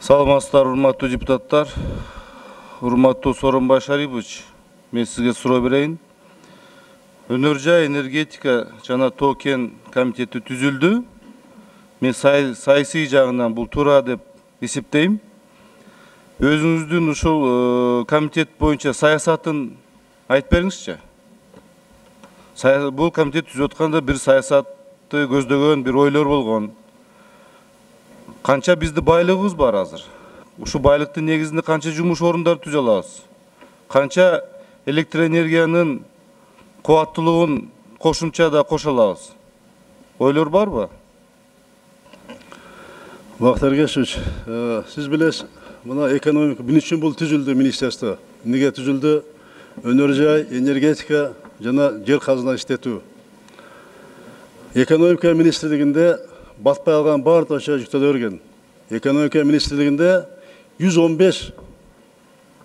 Саламатсыздар, урматтуу депутаттар, урматтуу Сооронбай Шарипович, мен сизге суроо берейин. Өнөр жай энергетика жана тоо-кен комитети түзүлдү. Мен саясий жагынан бул туура деп эсептейм. Өзүңүздүн ушул комитет боюнча саясатын айтып бериңизчи. Бул комитет түзүп атканда бир саясатты көздөгөн, бир ойлор болгон. Канча бизди байлыгыбыз бар азыр? Ушу байлыктын негизинде канча жумуш орундары түзө алабыз? Канча электроэнергиянын кубаттуулугун кошумча да кошо алабыз? Ойлор барбы? Бактар Эргешевич, сиз билесиз, мына экономика бул үчүн бул түзүлдү министерство. Эмнеге түзүлдү? Өнөр жай, энергетика жана жер казына иштетүү. Экономика министрлигинде батпай алган баардык ошо жүктөлө берген. Экономика министрлигинде 115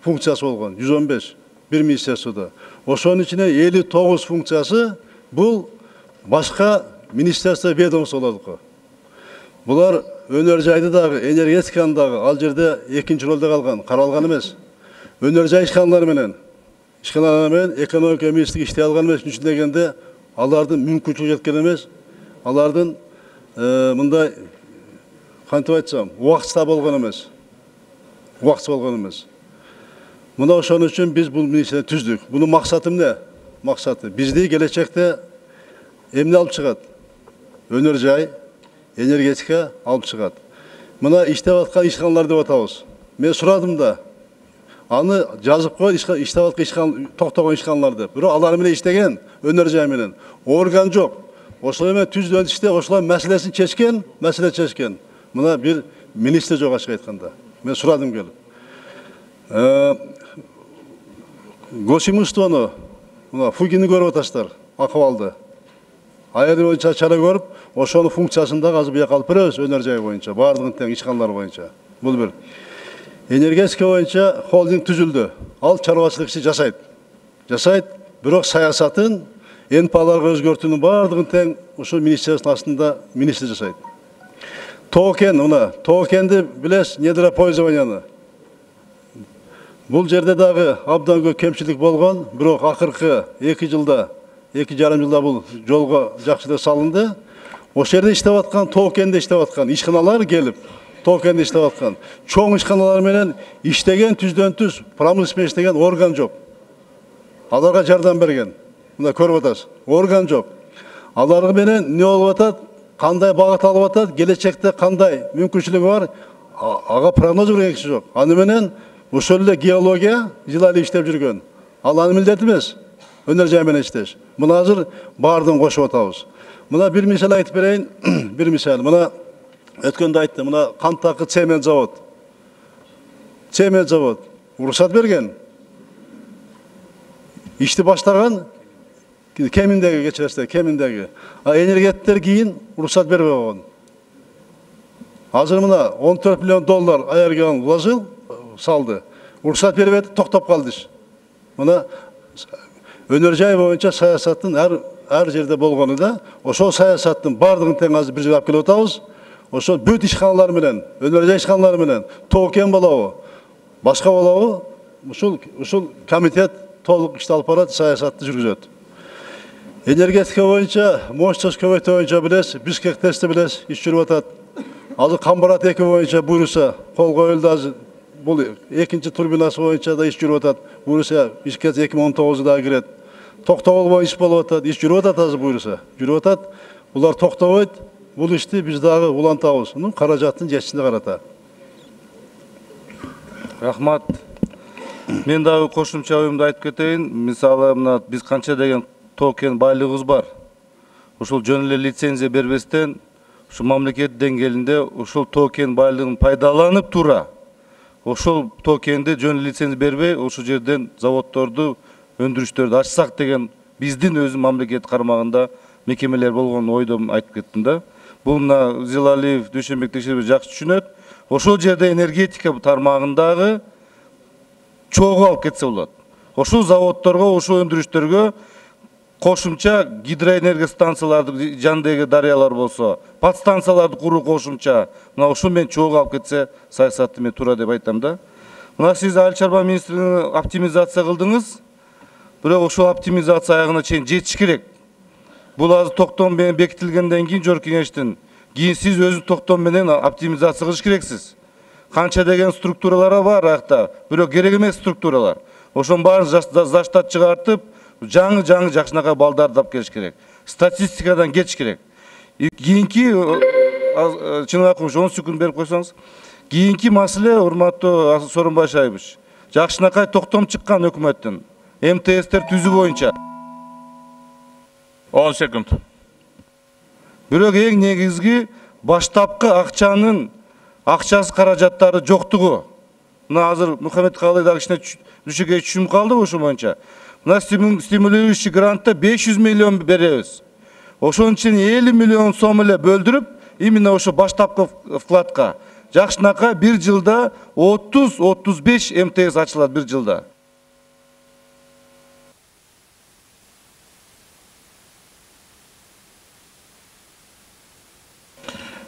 функциясы болгон, 115 бир министерствода. Ошонун ичине 59 функциясы бул башка министерство ведомстволордуку. Булар өнөр жайды дагы, энергетиканы дагы ал жерде экинчи ролдо калган, каралган эмес. Өнөр жай ишканалар менен экономика министрлиги иштей алган эмес, үчүн дегенде алардын мүмкүнчүлүгү жеткен эмес. Алардын мындай кантип айтсам, убактысы болгон эмес. Мына ошон үчүн биз бул министрликти түздүк. Бунун максаты эмне? Максаты бизди келечекте эмне алып чыгат? Өнөр жай, энергетика алып чыгат. Мына иштеп аткан ишканалар деп атабыз. Мен сурадым да. Аны жазып кой, иштеп аткан ишканал, токтогон ишканалар деп. Бирок алар менен иштеген, өнөр жай менен орган жок. Ошолор менен түздөн иште, ошолор маселесин чечкен. Мына бир министр жок ачык айтканда. Мен сурадым келип. Госимуществону, мына Фугини көрүп атасыздар, акыбалды. Айрым боюнча чара көрүп, ошонун функциясын дагы азыр бияка алып беребиз, өнөр жай боюнча, баардыгын тең ишканалар боюнча. Бул бир. Энергетика боюнча холдинг түзүлдү. Ал чарбачылык ишин жасайт, бирок саясатын НПАларга өзгөртүүнүн баардыгын тең ушул министерствонун астында министр жасайт. Тоо-кен, мына тоо-кенди билесиз, недропользованияны. Бул жерде дагы абдан көп кемчилик болгон, бирок акыркы 2 жылда, 2,5 жылда бул жолго жакшылык салынды. Ошол жерде иштеп аткан, тоо-кенде иштеп аткан ишканалар келип, тоо-кенде иштеп аткан чоң ишканалар менен иштеген түздөн түз промышленность иштеген орган жок. Аларга жардам берген. Мына көрүп атасыз, орган жок. Алар менен эмне болуп атат, кандай багыт алып атат, келечекте кандай мүмкүнчүлүгү бар, ага прогноз берген киши жок. Аны менен ошол эле геология жылайлы иштеп жүргөн. Ал анын милдети эмес. Өнөр жай менен иштеш. Мына азыр баардыгын кошуп атабыз. Мына бир мисал айтып берейин, бир мисал. Мына өткөндө айттым, мына Канттагы цемент завод. Уруксат берген. Ишти баштаган кеминдеги кечиресиздер, кеминдеги. Энергеттер кийин уруксат бербей койгон. Азыр мына 14 миллион доллар аярган вложил, салды. Уруксат бербей токтоп калды иш. Мына өнөр жай боюнча саясаттын ар жерде болгону да, ошол саясаттын баардыгын тең азыр бир жерге алып келип атабыз. Ошол бүт ишканалар менен, өнөр жай ишканалары менен, тоо-кен болобу, башка болобу, ушул комитет толук ишти алып барат, саясатты жүргүзөт. Энергетика боюнча, мощность көбөйтүү боюнча билесиз, Бишкек тести билесиз, иш жүрүп атат. Азыр Камбарат 2 боюнча буюрса кол коюлду, азыр бул экинчи турбинасы боюнча да иш жүрүп атат. Буюрса ишке 2019-да кирет. Токтогул боюнча иш болуп атат, иш жүрүп атат, азыр буюрса жүрүп атат. Булар токтобойт. Бул ишти биз дагы улантабыз. Мунун каражатын жетишине карата. Рахмат. Мен дагы кошумча оюмду айтып кетейин. Мисалы, мына биз канча деген тоо-кен байлыгыбыз бар. Ушул жөн эле лицензия бербестен, ушу мамлекет деңгээлинде ушул тоо-кен байлыгын пайдаланып тура, ошол тоо-кенди жөн эле лицензия бербей, ошол жерден заводдорду, өндүрүштөрдү ачсак деген биздин өзү мамлекет кармагында мекемелер болгон ойдо айтып кеттим да. Бул мына Зилалиев, Дүйшөнбек текшербей жакшы түшүнөт. Ошол жерде энергетика тармагындагы чогуу алып кетсе болот. Ошол заводдорго, ошол өндүрүштөргө кошумча гидроэнергия станцияларды жандагы дарыялар болсо, подстанцияларды куруу кошумча, мына ушу мен чогуу алып кетсе саясатты мен туура деп айтам да. Мына сиз Айыл чарба министрлигин оптимизация кылдыңыз, бирок ушул оптимизация аягына чейин жетиш керек. Бул азыр токтом менен бекитилгенден кийин жогорку кеңештин кийин сиз өзү токтом менен оптимизация кылыш керексиз. Канча деген структуралар бар аякта, бирок керек эмес структуралар. Ошонун баарын заштат чыгартып, жаңы жакшынакай балдарды алып келиш керек. Статистикадан кетиш керек. Кийинки чын акыбыз 10 секунд берип койсоңуз, кийинки маселе урматтуу Сооронбай Шайбович, жакшынакай токтом чыккан өкмөттүн МТСтер түзүү боюнча 10 секунд. Бирок эң негизги баштапкы акчасы каражаттары жоктугу. Мына азыр Мухаммед Калай да кичине düşüge түшүм калды ошо боюнча. Мына стимулирующий грантта 500 миллион беребиз. Ошонун үчүн 50 миллион сом эле бөлдүрүп, именно ошо баштапкы вкладка жакшынакай бир жылда 30-35 МТС ачылат бир жылда.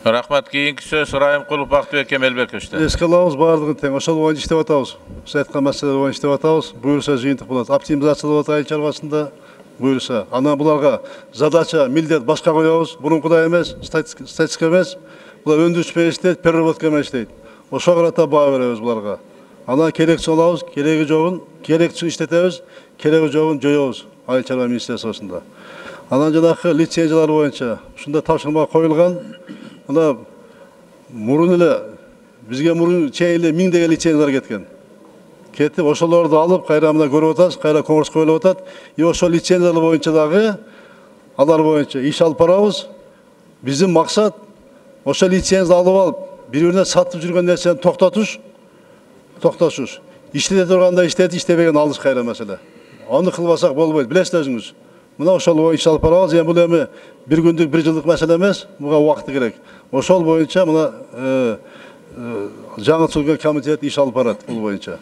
Рахмат, кийинки сөз Райымкулов Бактыбек Кемелбековичте. Эске алабыз баардыгын тең. Ошол боюнча иштеп атабыз. Сиз айткан маселелер боюнча иштеп атабыз. Буюрса жыйынтык болот. Оптимизациялап атат айыл чарбасында. Буюрса. Анан буларга задача, милдет башка коебуз. Мурункудай эмес, статистика эмес. Булар өндүрүш менен иштейт, переработка менен иштейт. Ошого карата баа беребиз буларга. Анан керексин алабыз, кереги жогун, керексин иштетебиз, кереги жогун жоёбуз айыл чарба министрлигинде. Анан жанагы лицензиялар боюнча ушунда тапшырма коюлган. Мына мурун эле бизге мурун чейин эле миңдеген лицензиялар кеткен. Кетип ошолорду алып кайра мына көрүп атабыз, кайра конкурс коюлуп атат. И ошол лицензиялар боюнча дагы алар боюнча иш алып барабыз. Биздин максат ошол лицензия алып алып, бири-бирине сатып жүргөн нерсени токтотуш. Иштете турганда иштетип, иштебеген алыш кайра маселе. Аны кылбасак болбойт, билесиз өзүңүз. Мына ошол боюнча алып барабыз. Эми бул эми бир күндүк, бир жылдык маселе эмес, буга убакыт керек. Ошол боюнча мына жаңы түзүлгөн комитет иш алып барат бул боюнча.